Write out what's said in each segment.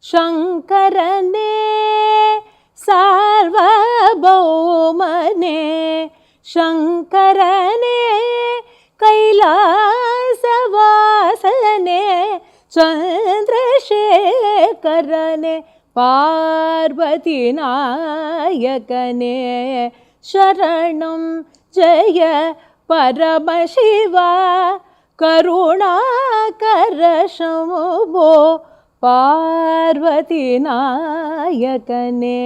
சங்கரனே சார்வபௌமனே சங்கரனே கைலாசவாசனே சந்திரசேகரனே பார்வதி நாயகனே சரணம் ஜெய பரமசிவா கருணாகர சம்போ பார்வதி நாயகனே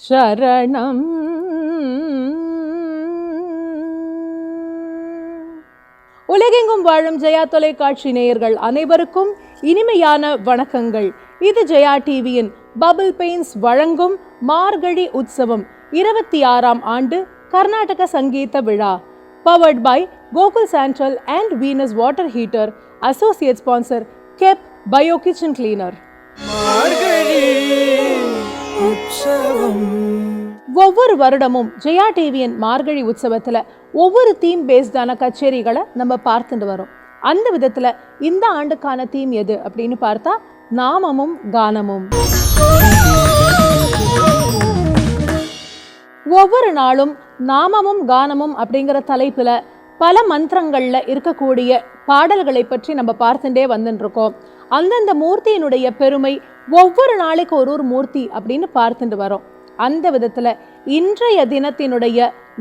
சரணம். உலகெங்கும் வாழும் ஜெயா தொலைக்காட்சி நேயர்கள் அனைவருக்கும் இனிமையான வணக்கங்கள். இது ஜெயா டிவியின் பபிள் பெயிண்ட்ஸ் வழங்கும் மார்கழி உற்சவம் 26ஆம் ஆண்டு கர்நாடக சங்கீத விழா. Powered by Gokul sandal and Venus water heater. Associate sponsor கெப் பயோ கிச்சன் கிளீனர். ஒவ்வொரு வருடமும் ஜெயா டிவியின் மார்கழி உற்சவத்துல ஒவ்வொரு தீம் பேஸ்டான கச்சேரிகளை நம்ம பார்த்துட்டு வரோம். அந்த விதத்துல இந்த ஆண்டுக்கான தீம் எது அப்படின்னு பார்த்தா நாமமும் கானமும். ஒவ்வொரு நாளும் நாமமும் கானமும் அப்படிங்கிற தலைப்புல பல மந்திரங்கள்ல இருக்கக்கூடிய பாடல்களை பற்றி நம்ம பார்த்துட்டே வந்துட்டு இருக்கோம். அந்தந்த மூர்த்தியினுடைய பெருமை ஒவ்வொரு நாளைக்கு ஒரு மூர்த்தி அப்படின்னு பார்த்துட்டு வரோம். அந்த விதத்துல இன்றைய தினத்தினுடைய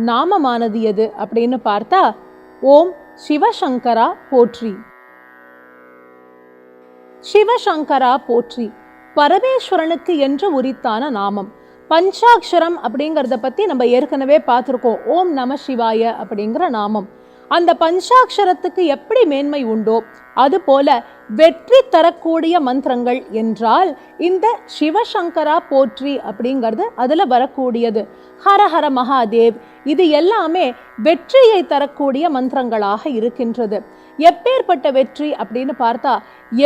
நாமமானது எது அப்படின்னு பார்த்தா ஓம் சிவசங்கரா போற்றி. சிவசங்கரா போற்றி பரமேஸ்வரனுக்கு என்று உரித்தான நாமம். பஞ்சாட்சரம் அப்படிங்கிறத பத்தி நம்ம ஏற்கனவே பார்த்துருக்கோம். ஓம் நம சிவாய அப்படிங்கிற நாமம். அந்த பஞ்சாட்சரத்துக்கு எப்படி மேன்மை உண்டோ அது போல வெற்றி தரக்கூடிய மந்திரங்கள் என்றால் இந்த சிவசங்கரா போற்றி அப்படிங்கிறது அதுல வரக்கூடியது. ஹரஹர மகாதேவ், இது எல்லாமே வெற்றியை தரக்கூடிய மந்திரங்களாக இருக்கின்றது. எப்பேற்பட்ட வெற்றி அப்படின்னு பார்த்தா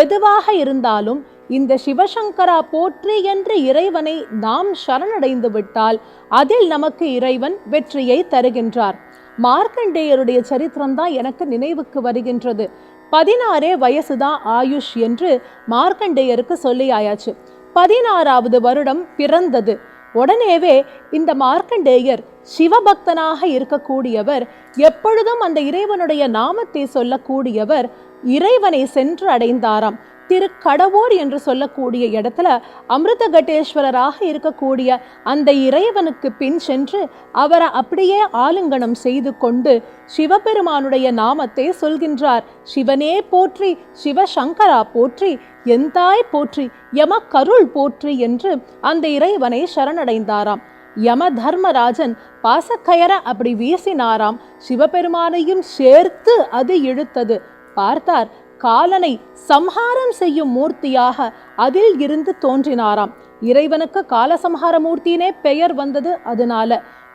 எதுவாக இருந்தாலும் இந்த சிவசங்கரா போற்றி என்ற இறைவனை நாம் சரணடைந்து விட்டால் அதில் நமக்கு இறைவன் வெற்றியை தருகின்றார். மார்க்கண்டேயருடைய சரித்திரம் தான் எனக்கு நினைவுக்கு வருகின்றது. 16 வயசுதான் ஆயுஷ் என்று மார்க்கண்டேயருக்கு சொல்லியாயாச்சு. 16வது வருடம் பிறந்தது. உடனேவே இந்த மார்க்கண்டேயர் சிவபக்தனாக இருக்கக்கூடியவர், எப்பொழுதும் அந்த இறைவனுடைய நாமத்தை சொல்லக்கூடியவர், இறைவனை சென்று அடைந்தாராம். திருக்கடவூர் என்று சொல்லக்கூடிய இடத்துல அமிர்தகட்டேஸ்வரராக இருக்கக்கூடிய அந்த இறைவனுக்கு பின் சென்று அவரை அப்படியே ஆலிங்கனம் செய்து கொண்டு சிவபெருமானுடைய நாமத்தை சொல்கின்றார். சிவனே போற்றி, சிவசங்கரா போற்றி, எந்தாய் போற்றி, யம கருள் போற்றி என்று அந்த இறைவனை சரணடைந்தாராம். யம தர்மராஜன் பாசக்கயர அப்படி வீசினாராம். சிவபெருமானையும் சேர்த்து அது இழுத்தது. பார்த்தார், காலனை சம்ஹாரம் செய்யும் மூர்த்தியாக அதில் இருந்து தோன்றினாராம். இறைவனுக்கு காலசம்ஹார மூர்த்தியினே பெயர் வந்தது. அதனால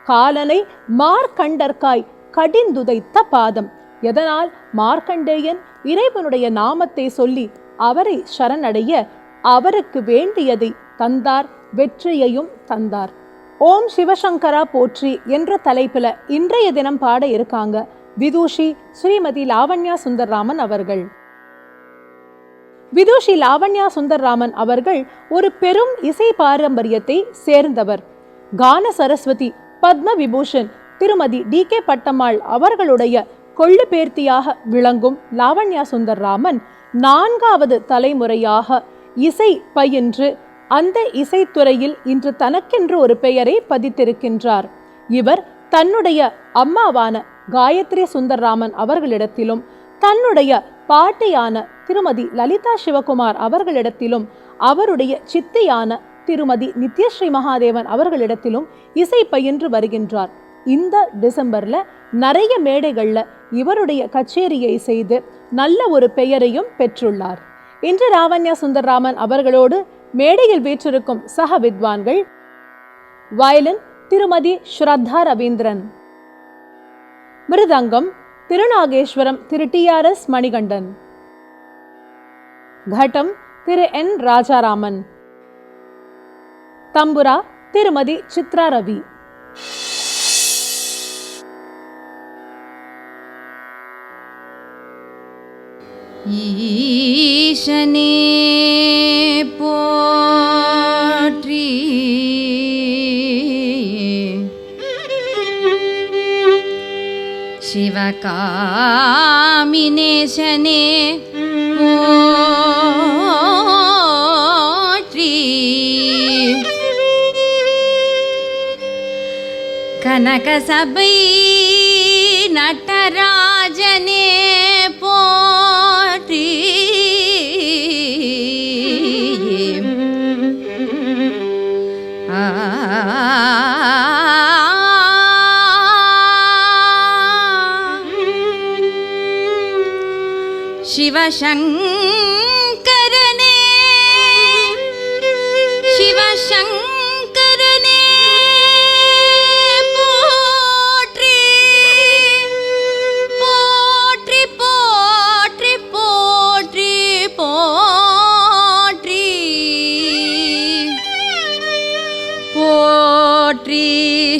காலனை மார்க்கண்டர்காய் கடிந்துதைத்த பாதம். எதனால் மார்க்கண்டேயன் இறைவனுடைய நாமத்தை சொல்லி அவரை சரணடைய அவருக்கு வேண்டியதை தந்தார், வெற்றியையும் தந்தார். ஓம் சிவசங்கரா போற்றி என்ற தலைப்புல இன்றைய தினம் பாட இருக்காங்க விதூஷி ஸ்ரீமதி லாவண்யா சுந்தர்ராமன் அவர்கள். விதூஷி லாவண்யா சுந்தர்ராமன் அவர்கள் ஒரு பெரும் இசை பாரம்பரியத்தை சேர்ந்தவர். கான சரஸ்வதி பத்ம விபூஷன் திருமதி DK பட்டம்மாள் அவர்களுடைய கொள்ளு பேர்த்தியாக விளங்கும் லாவண்யா சுந்தர்ராமன் 4வது தலைமுறையாக இசை பயின்று அந்த இசைத்துறையில் இன்று தனக்கென்று ஒரு பெயரை பதித்திருக்கின்றார். இவர் தன்னுடைய அம்மாவான காயத்ரி சுந்தர்ராமன் அவர்களிடத்திலும் தன்னுடைய பாட்டியான திருமதி லலிதா சிவகுமார் அவர்களிடத்திலும் அவருடைய சித்தியான திருமதி நித்யஸ்ரீ மகாதேவன் அவர்களிடத்திலும் இசை பயின்று வருகின்றார். இந்த டிசம்பர்ல நிறைய மேடைகள்ல இவருடைய கச்சேரியை செய்து நல்ல ஒரு பெயரையும் பெற்றுள்ளார். இன்று லாவண்யா சுந்தர்ராமன் அவர்களோடு மேடையில் வீற்றிருக்கும் சக வித்வான்கள் வயலின் திருமதி ஸ்ரத்தா ரவீந்திரன், மிருதங்கம் திருநாகேஸ்வரம் திரு TRS மணிகண்டன், கட்டம் திரு N ராஜாராமன், தம்புரா திருமதி சித்ரா ரவி. ஈசனே போற்றி சிவகாமினேசனே போற்றி கனகசபை நடராஜனே போற்றி சிவசங்கரனே சிவசங்கரனே போற்றி போற்றி போற்றி போற்றி போற்றி போற்றி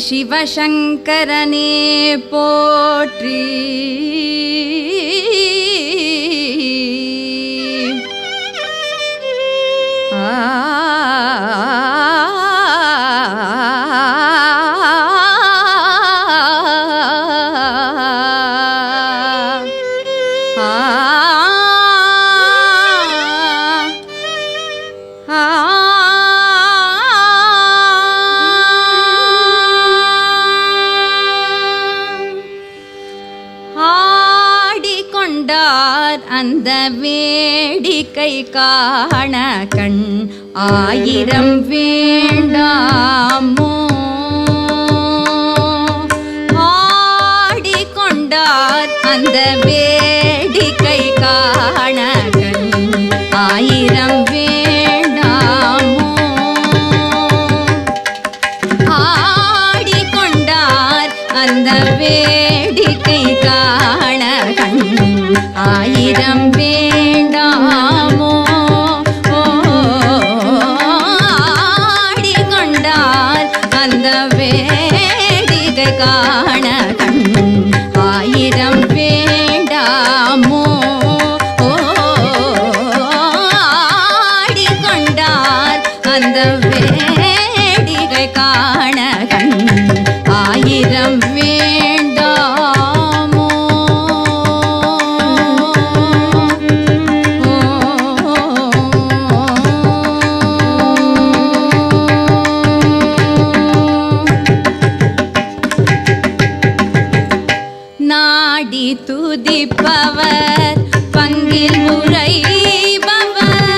சிவசங்கரனே போற்றி அந்த வேடிக்கை காண கண் ஆயிரம் வேண்டாமோ ஆடிக்கொண்டார் அந்த வேடிக்கை காண கண் ஆயிரம் வேண்டாமோ ஆடிக்கொண்டார் அந்த வேடிக்கை காண கண் ஆயிரம் வேண்டாமோ ஆடிக்கொண்டார் அந்த வேடிக்கை காண கண் ஆயிரம் வேண்டாமோ ஆடிக்கொண்டார் அந்த வேடிக்கை காண கண் ஆயிரம் துதிப்பவர் பங்கில் உரைபவர்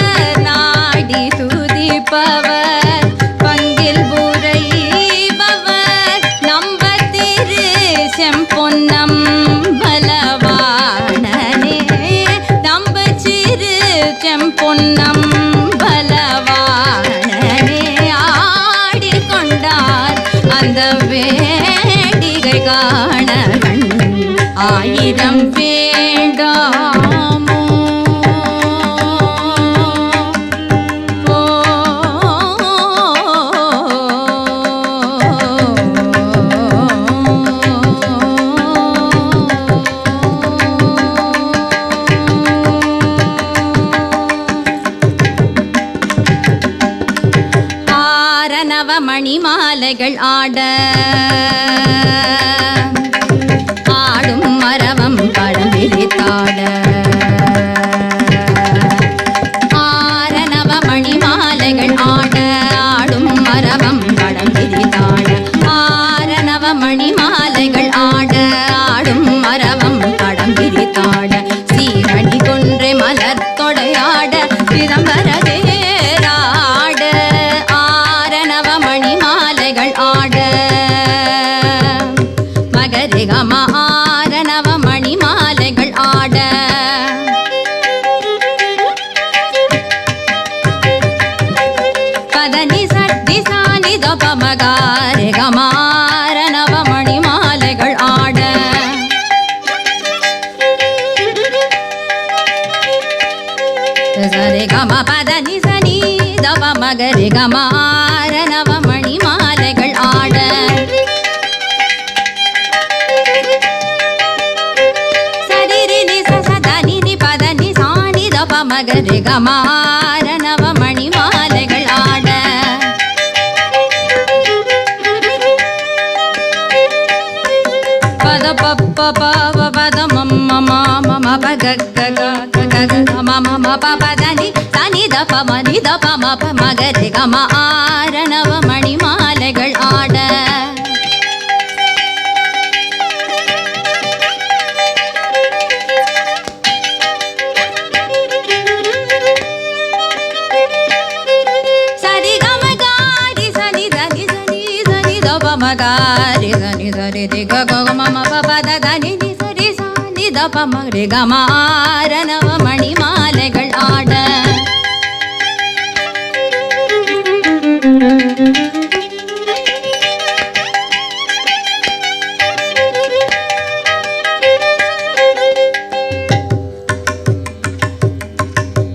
நாடி துதிப்பவர் பங்கில் உரைபவர் நம்ப திரு செம்பொன்னம் பலவானனே நம்ப சிறு செம்பொன்னம் பலவானனே ஆடிக்கொண்டார் அந்த வேடிக்கை காண கண் ஆயிரம் வேண்டாமோ ஆரணவ மணிமாலைகள் ஆட ஆரணவ மணிமாலைகள் ஆட ஆடும் மரபம் படம் விரித்தாட ஆரணவ மணிமாலைகள் ஆட ஆடும் மரபம் படம் விரித்தாட சீரணி கொன்றை மலர் தொடையாட சிதம்பர தேராட ஆரணவ மணிமாலைகள் ஆட மகரிகம ஆரணவ மணிமாலைகள் ஆட பதனி சட்டி சாணி தபமகாரிகம ஆரணவ மணிமாலைகள் ஆட சரிகம பதனி சனி தபமகரிகம ஆரணவ மணிமாலைகள் ஆட சரி ரி நி ச ச த நி நி பத நி சா மகரி கமாரணவ மணி மாலைகள் ஆட பத பப்ப பவ பத மம்ம மம பக கக கக மம பபதனி தனி தப மனி தப மப மகரி கமாரணவ மணி மாலைகள் ஆட மகாரி சனி சரி தி க க மம ப த த நி சரி ச நி த ப ம ரி க ம ர நவ மணி மாலைகள் ஆட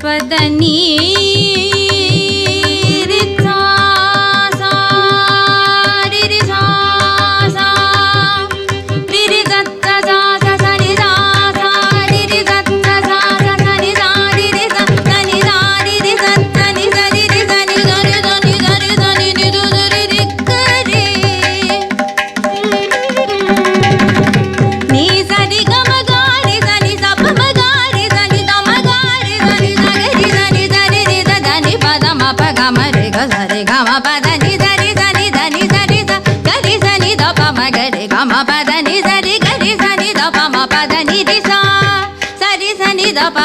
பதனி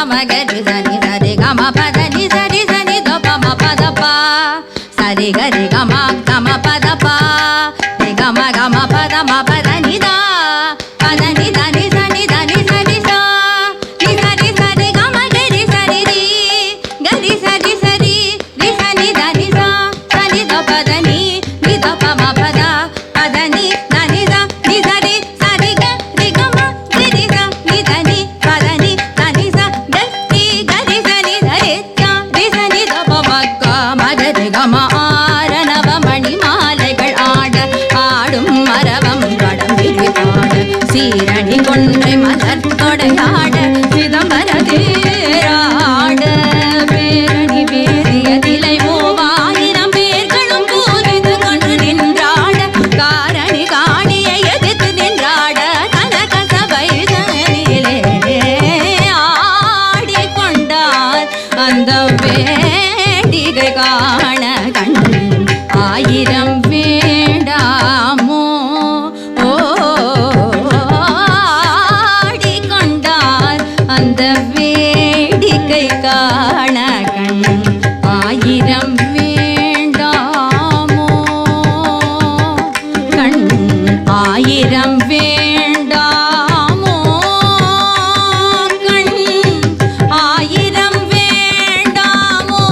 மகரி சனி சரி கம பத நி சரி சனி த ப ம பத பா சரி கரி கம கம பத பா ரி கம கம பத ம பத நி தா பத நி த நி சனி த நி சரி சா நி சரி சரி கம கரி சரி ரி கரி சரி சரி ரி சனி த நி சா சனி த பத நி நி த ப ம பத பத நி த நி த நி சரி சரி க ரி கம கரி ச நி த நி பத நி சீரணி கொன்றை மலர் தொடையாட சிதம்பர தேராட பேரணி பேரிய திலை மூவாயிரம் பேர்களும் பூரிது கொண்டு நின்றாட காரணி காணியை எதிர்த்து நின்றாட கனக சபை தனிலே ஆடிக்கொண்டார் அந்த வேடிகை காண கண் ஆயிரம் வேண்டாமோ அந்த வேடிக்கை காண கண் ஆயிரம் வேண்டாமோ கண் ஆயிரம் வேண்டாமோ கண் ஆயிரம் வேண்டாமோ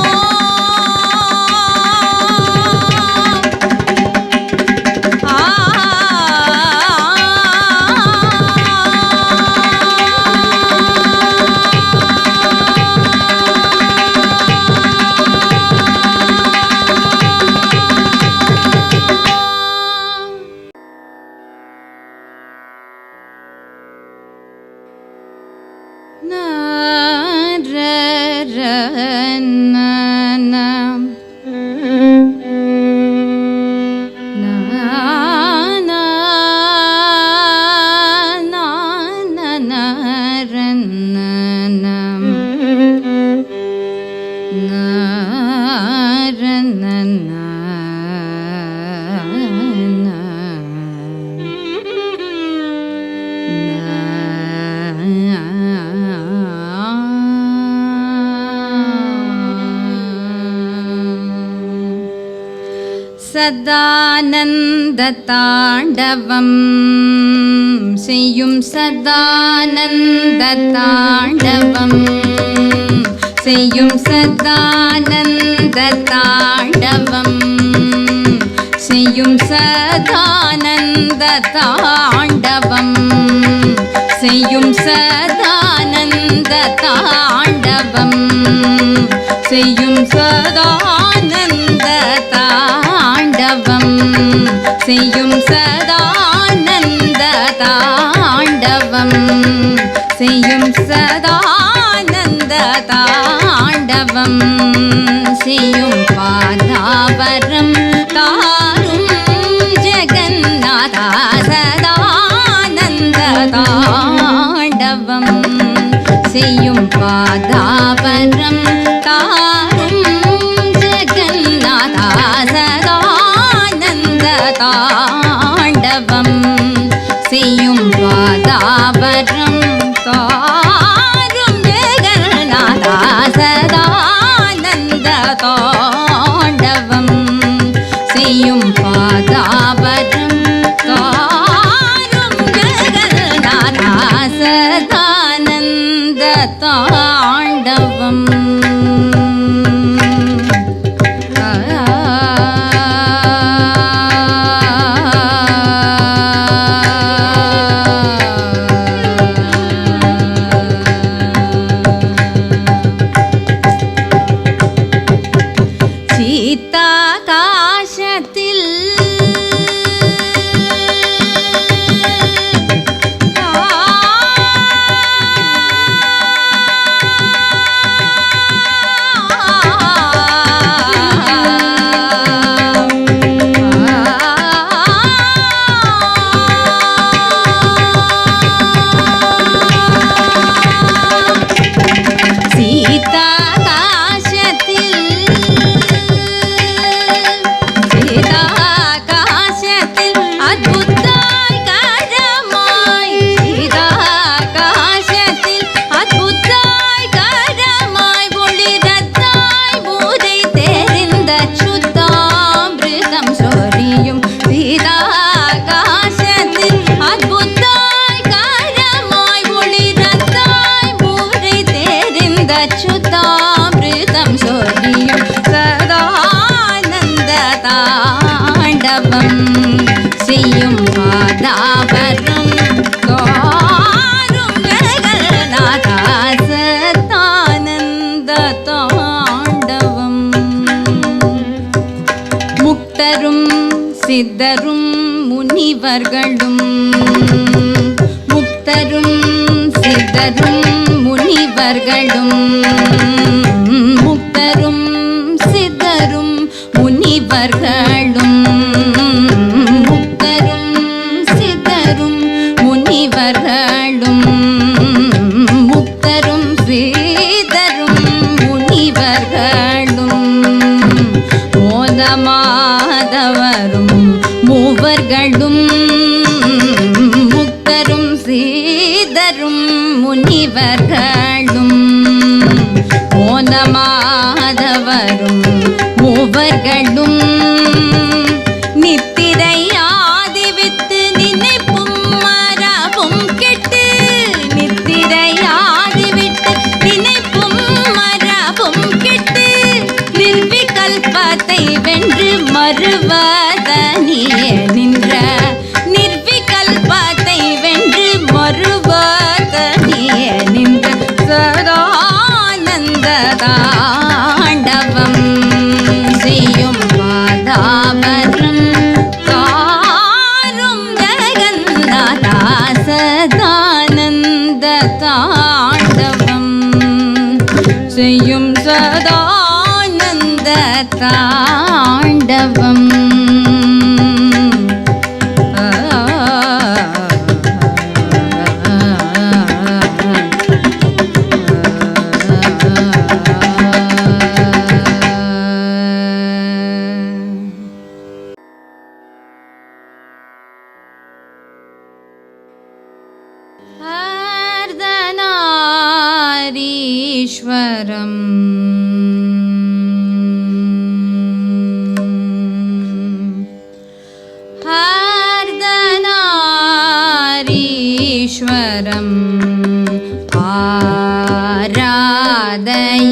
சதானந்த தாண்டவம் செய்யும் சதானந்த தாண்டவம் செய்யும் சதானந்த தாண்டவம் செய்யும் சதானந்த தாண்டவம் செய்யும் சதானந்த தாண்டவம் செய்யும் சதானந்த தாண்டவம் செய்யும் சதானந்த தாண்டவம் செய்யும் சதானந்த தாண்டவம் செய்யும் பாதாபரம் தாரும் ஜெகநாதா சதானந்த தாண்டவம் செய்யும் பாதாபரம் தாரும் ஜெகநாதா சதானந்த தாண்டவம் செய்யும் பாதாபரம் தாரும் ஜெகநாதா சதானந்த தாண்டவம் சீதாகாசத்தில் அச்சுதாமிருதம் சொரியும் சதானந்த தாண்டவம் செய்யும் பாதாபரம் தாரும் ஜெகநாதா சதானந்த தாண்டவம் முக்தரும் சித்தரும் முனிவர்களும் முக்தரும் சித்தரும் முனிவர்களும் முக்தரும் சித்தரும் முனிவர்களும் முக்தரும் சித்தரும் முனிவர்களும் முக்தரும் சித்தரும் முனிவர்களும் மோதமாதவரும் மூவர்களும் முக்தரும் சீதரும் முனிவர்களும் மோனமாதவரும் மூவர்களும் நித்திரையாதிவித்து நினைப்பும் மரபும் கெட்டு நித்திரையாதிவிட்டு நினைப்பும் மரபும் கெட்டு நிர்விகல்பத்தை வென்று மறுவதனியே நின்ற நிர்விகல்பத்தை வென்று மறுவதனியே நின்ற சதானந்த தாண்டவம் செய்யும் பாதாபரம் தாரும் ஜெகநாதா சதானந்த தாண்டவம் செய்யும் சதானந்த தாண்டவம் अर्धनारीश्वरम् अर्धनारीश्वरम्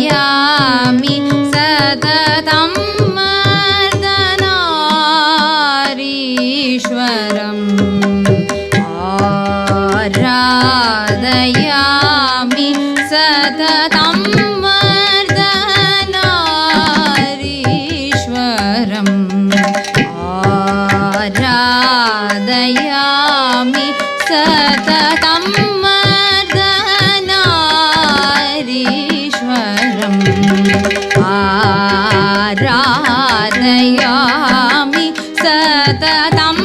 आराधयामि सततं अर्धनारीश्वरम् आराधयामि सततं अर्धनारीश्वरम् आराधयामि सततं अर्धनारीश्वरम् आराधयामि सततं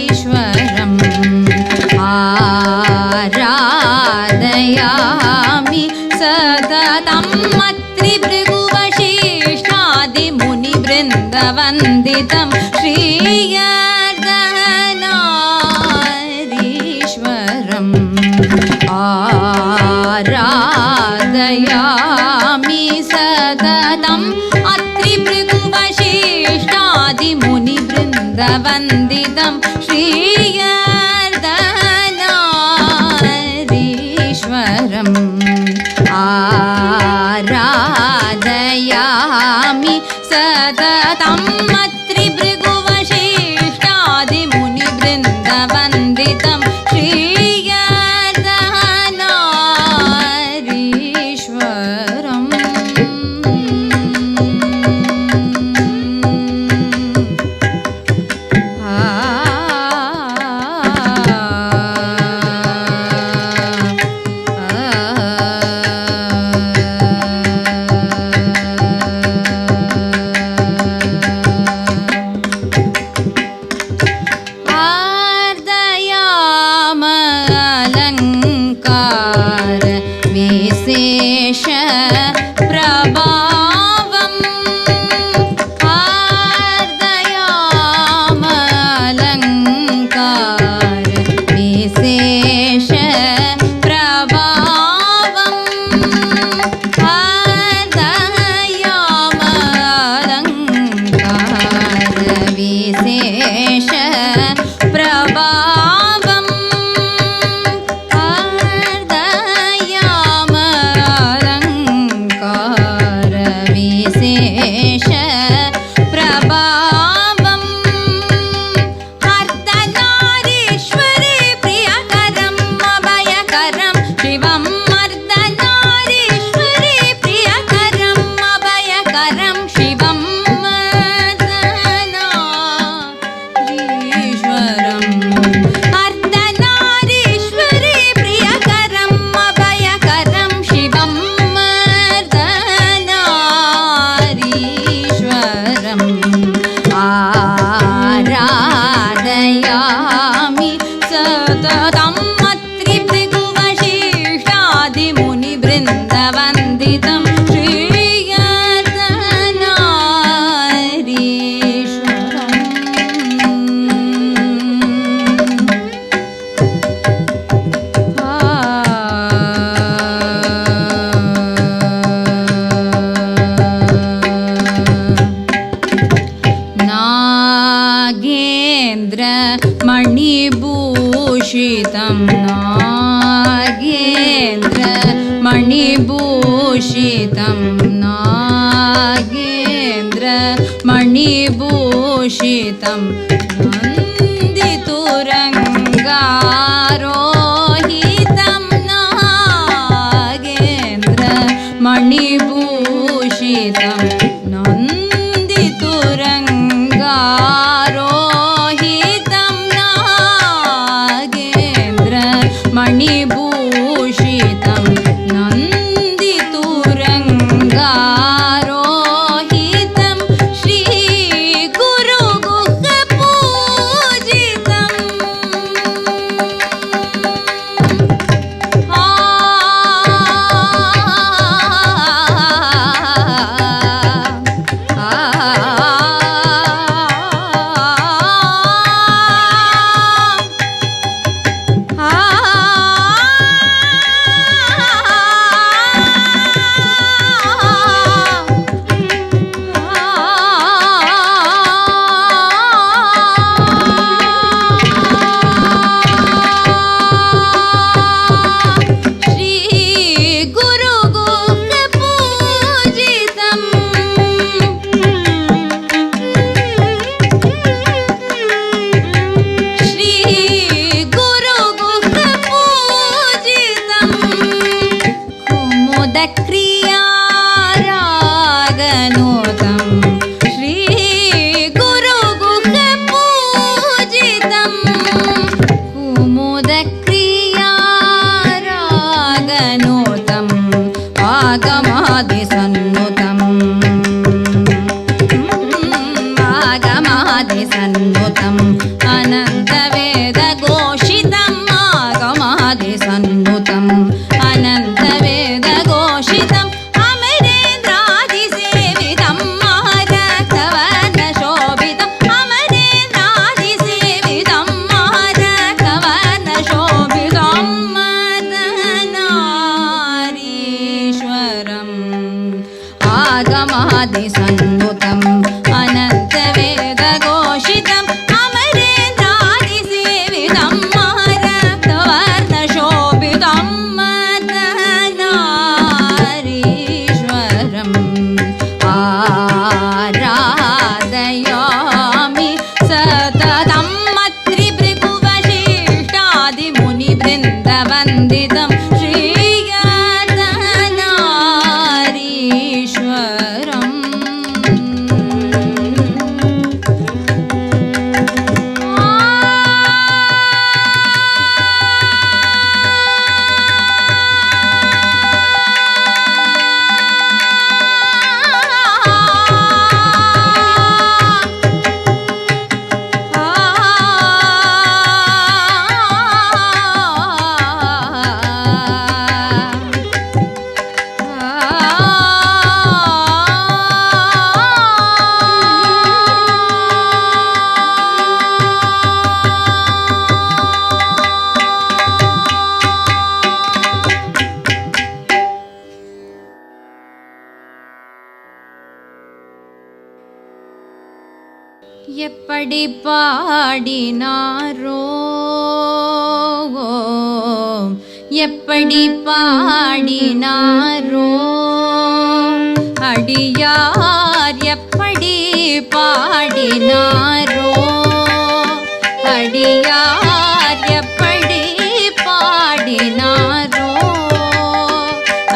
अर्धनारीश्वरम् मुनिबृन्दवन्दितं श्रीयर्दनारीश्वरम् आराधयामि सततम् अत्रिभृगुवशिष्ठादिमुनिबृन्दवन्दितं श्रीयर्दनारीश्वरम् आराधयामि सततम् अत्रिभृगुवशिष्ठादिमुनिबृन्दवन्दितं श्रीयर्दनारीश्वरम् मणिभूषितं नागेन्द्रमणिभूषितं नागेन्द्रमणिभूषितं वन्दितुरङ्गारोहितं नागेन्द्रमणिभूषितं नन्दितुरङ्गारोहितं नागेन्द्रमणिभूषितं नन्दितुरङ्गारोहितं श्रीगुरुगुहपूजितं क्रियारागनोतं श्रीगुरुगुहपूजितं कुमुदक्रियारागनोतं आगमादिसन्नुतं आगमादिसन्नुतं अनन्तवेदघोषितं आगमादिसन्नुतं अनन्तवेदघोषितं अमरेन्द्रादिसेवितं महारक्तवर्णशोभितं वाणी सन्नुतम् अनन्तवेदघोषितम् अमरेन्द्रादिसेवितम् महारक्तवर्णशोभितम् अर्धनारीश्वरम् आराधयामि सततम् अत्रिभृगुवशिष्टादिमुनिवृन्दवन्दितम् எப்படி பாடினாரோ எப்படி பாடினாரோ அடியார் எப்படி பாடினாரோ அடியார் எப்படி பாடினாரோ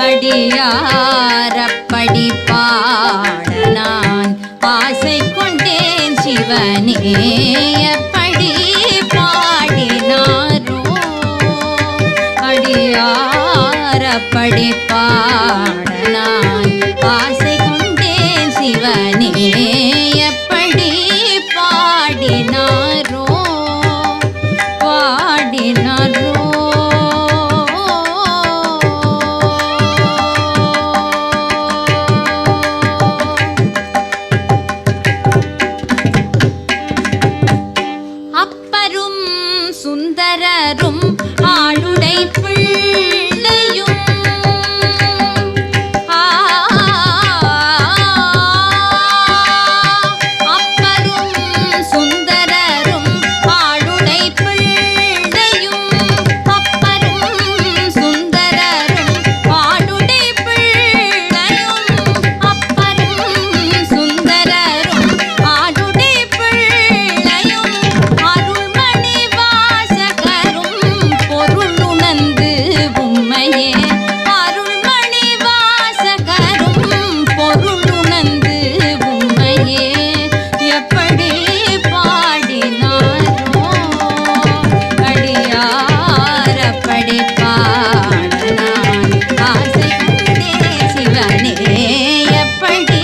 அடியார் அப்படி பாட நான் ஆசை கொண்டேன் சிவனே எப்படி பாடினாரோ அடியார் அப்படி பாட நான் ஆசை கொண்டேன் சிவனே எப்படி பாடினாரோ பாடினாரோ சுந்தரரும் ஆளுடை பிள்ளையும் அப்பரும் சுந்தரரும் ஆளுடை பிள்ளையும் அப்பரும் சுந்தரரும் ஆளுடை பிள்ளையும் அப்பரும் சுந்தரரும் ஆளுடை பிள்ளையும் அருள்மணி பொருளுணர்ந்து உம்மையே அருள்மணி வாசகரும் பொருளுணர்ந்து உம்மையே எப்படி பாடினாரோ அடியார் அப்படி பாட நான் ஆசை கொண்டே சிவனே எப்படி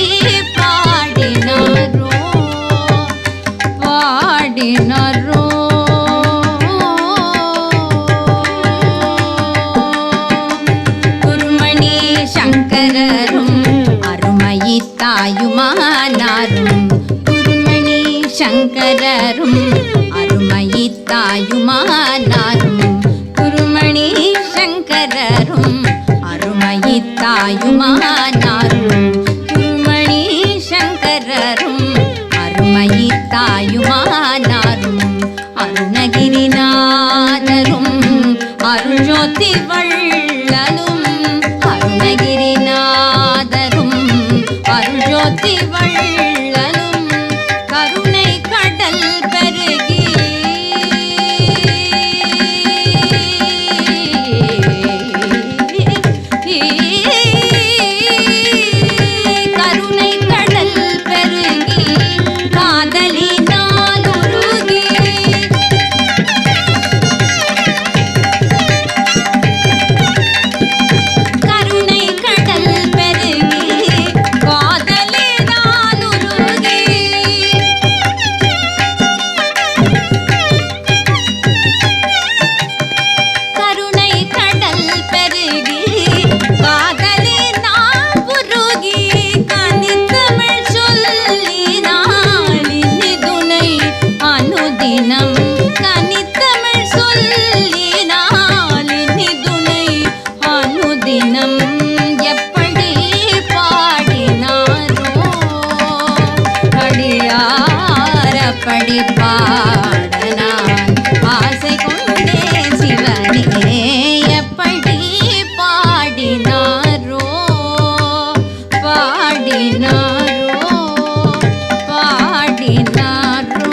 பாடினாரோ பாடினாரோ சங்கரரும் அருமயித்தாயுமானாரும் குருமணி சங்கரரும் அருமயித்தாயுமானாரும் குருமணி சங்கரரும் அருமயித்தாயுமானாரும் குருமணி சங்கரரும் அருமயித்தாயுமானாரும் அருணகிரிநாதரும் அருள்ஜோதி வள்ளலும் அருணகிரிநாதரும் அருள்ஜோதி வள்ளலும் கருணை கடல் பெருகி கருணை கடல் பெருகி காதலினால் உருகி கருணை கடல் பெருகி காதலினால் உருகி கருணை கடல் பெருகி காதலினால் உருகி கனித்தமிழ் சொல்லினால் இனிதுணை அனுதினம் கனித்தமிழ் சொல்லினால் இனிதுணை அனுதினம் எப்படி பாடினாரோ எப்படி பாட நான் ஆசை கொண்டேன் சிவனே எப்படி பாடினாரோ பாடினாரோ பாடினாரோ.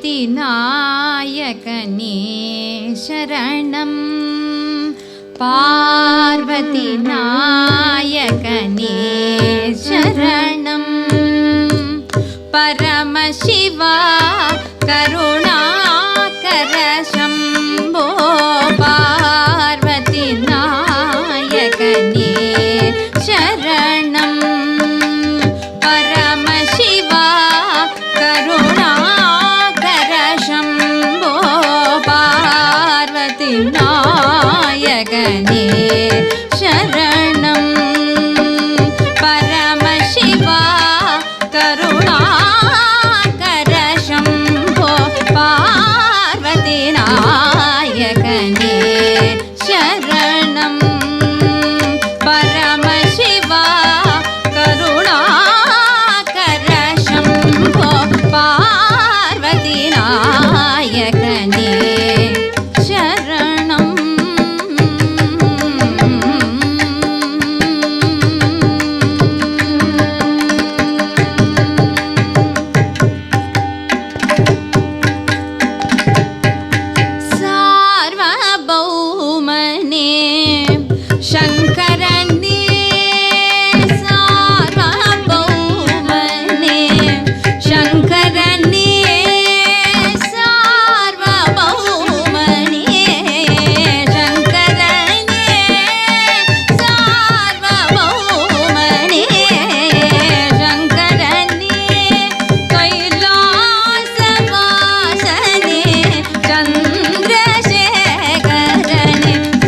பார்வதி நாயகனே சரணம் பார்வதி நாயகனே சரணம் பரமசிவா கருணாகர சம்போ பார்வதி நாயகனே சரணம் பரமசிவா கருணாகர சம்போ பார்வதி நாயகனே சரணம் பரமசிவா கருணாகர சம்போ பார்வதி நாயகனே சரணம் பரமசிவா கருணாகர சம்போ பார்வதி நாயகனே சரணம் சார்வபௌமனே சங்கரனே சார்வபௌமனே சங்கரனே சார்வபௌமனே சங்கரனே சார்வபௌமனே சங்கரனே கைலாசவாசனே சந்திரசேகரனே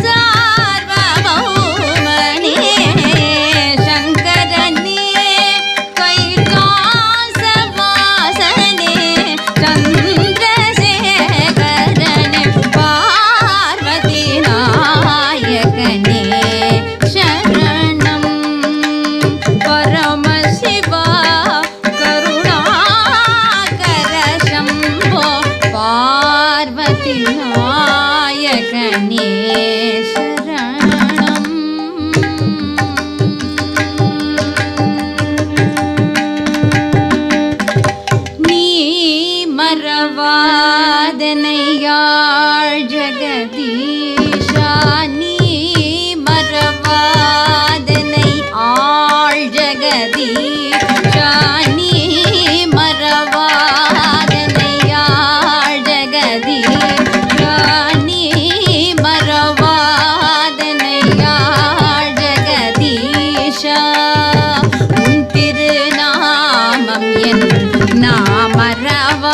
சார்வபௌமனே சங்கரனே கைலாசவாசனே சந்திரசேகரனே பார்வதி நாயகனே சரணம் பரமசிவா கருணாகர சம்போ பார்வதி நாயகனே சரணம் நீ மறவாதனையாள் ஜெகதீஷா நீ மறவாதனை ஆள் ஜெகதீஷா நீ மறவாதனையாள் ஜெகதீஷா நீ மறவாதனையாள் ஜெகதீஷா உன் திருநாமம் என் நாமறவாதே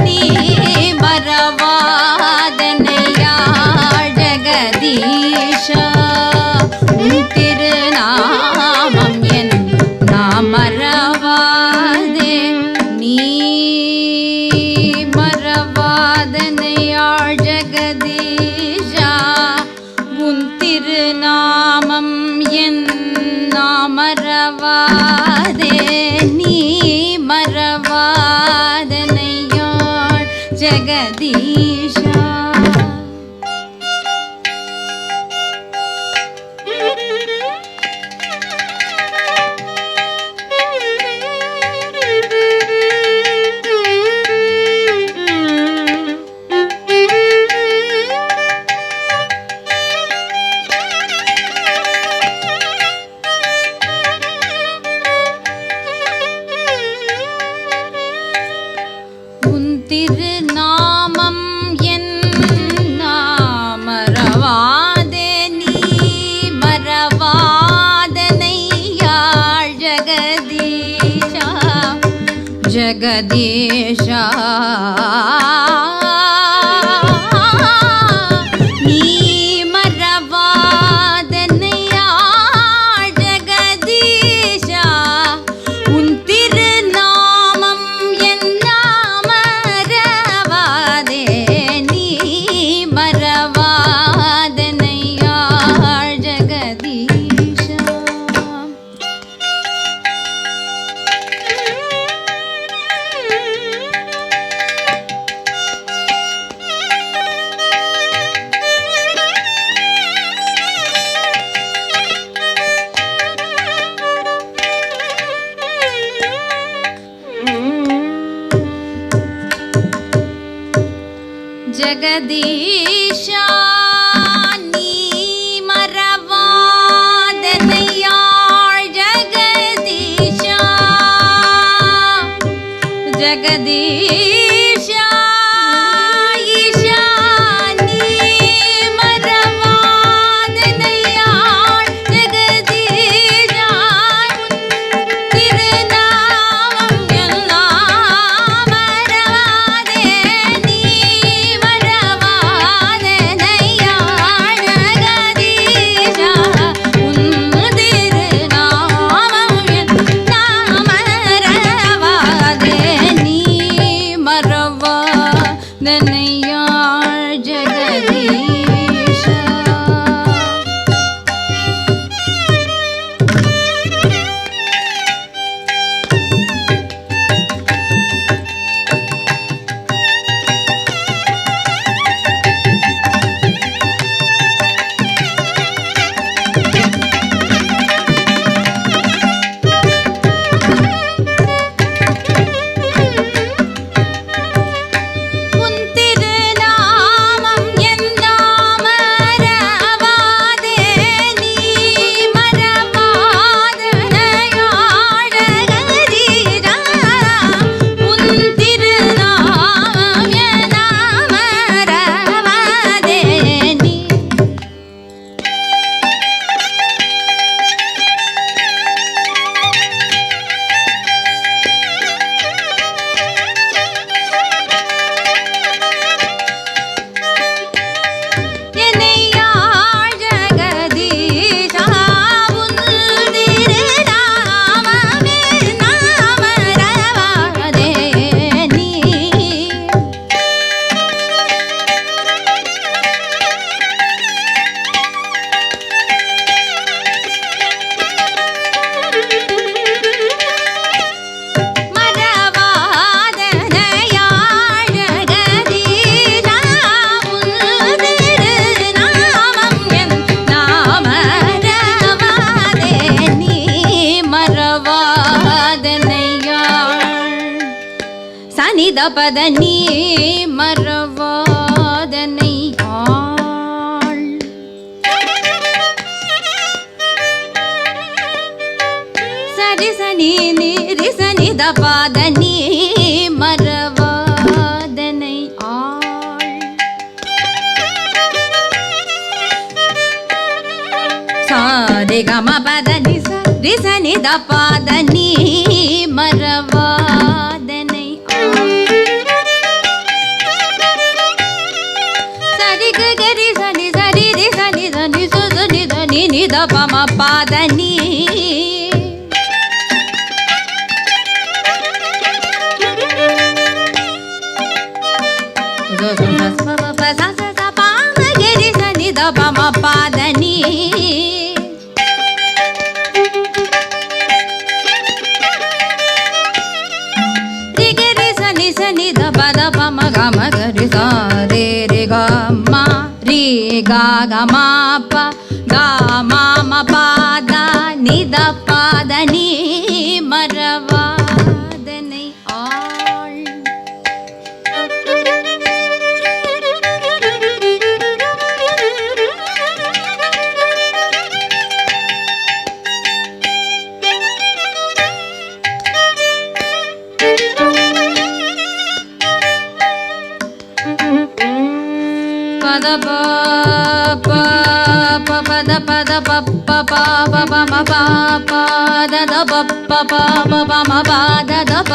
நீ மறவாதனையாள் ஜெகதீஷா உன் திருநாமம் என் நாமறவாதே நீ மறவாதனையாள் ஜெகதீஷா உன் திருநாமம் என் நாமறவாதே நீ மறவாதனையாள் ஜெகதீஷா உன் திருநாமம் என் நாமறவாதே நீ மறவாதனையாள் ஜெகதீஷா ஜெகதீஷா நீ மறவாதனையாள் ஜெகதீஷா உன் திருநாமம் என் நாமறவாதே நீ மறவாதனையாள் ஜெகதீஷா ஜெகதீஷா நீ மறவாதனையாள் ஜெகதீஷா ஜெகதீஷா ஈஷா நீ மறவாதனையாள் ஜெகதீஷா திருநாமம் எல்லாம் மறவாதே நீ மறவாதனையாள் ஜெகதீஷா உன் திருநாமம் எல்லாம் மறவாதே நீ மறவாதனையாள் ஜெகதீஷா. உன் திருநாமம் எல்லாம் மறவாதே நீ மறவாதனையாள் ஜெகதீஷா உன் திருநாமம் எல்லாம் மறவாதே நீ என்னையாள் ஜெகதீஷா உன் திருநாமம் எல்லாம் மறவாதே நீ மறவாதனையாள் ஜெகதீஷா உன் திருநாமம் எல்லாம் மறவாதே நீ மறவாதனையாள் சனித பத நீ மறவாதனையாள் சரி சனி நீரி சனித பாத நீ மறவாதனையாள் சாரி கம பத நி சரி சனித பாத நீ மறவாதனையாள் சரி கரி சனி சரி ரி சனி சனி சு சனி சனி நித பம பாத நீ பாத நீ ரிகரி சனி சனி த பத பம கம கரி சா ரே ரி க ம ரி க க ம ப க ம ம பாத நி த பாத நீ மறவாதனையாள் பத ப ப ப பத பத ப ப ப ப ப ம ப ப த த ப ப ப ப ப ம ப த த ப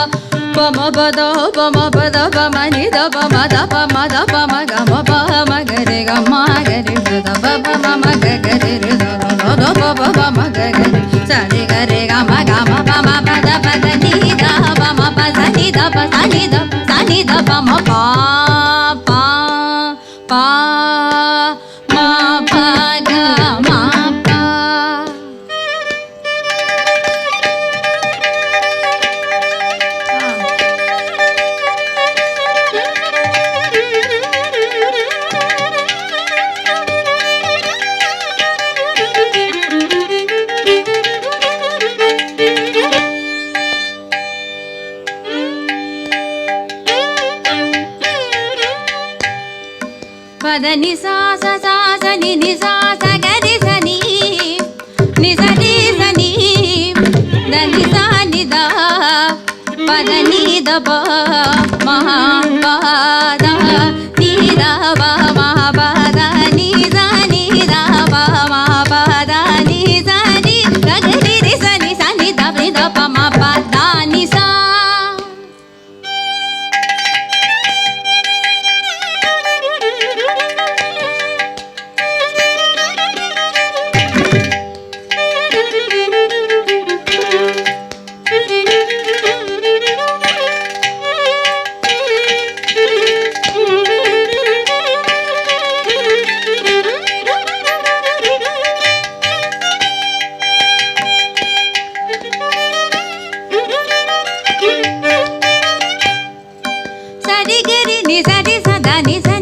ப ம ப த ப ம ப த ப ம நி த ப ம த ப ம த ப ம க ம ப ம க ரி க ம க ரி த த ப ப ம ம க க ரி ரி த த த ப ப ப ம க க ரி ச ரி க ரி க ம க ம ப ம ப த ப த நி த ப ம ப த நி த ப த நி த த நி த ப ம ப ப ப ம ப க ம ப ni sa ni da pa da ni da pa ma pa da ni da pa ma pa da ni da pa ma pa da ni sa ni ga ga ni ri sa ni da pa ma pa da ni sa. Ni sa ni sa da ni sa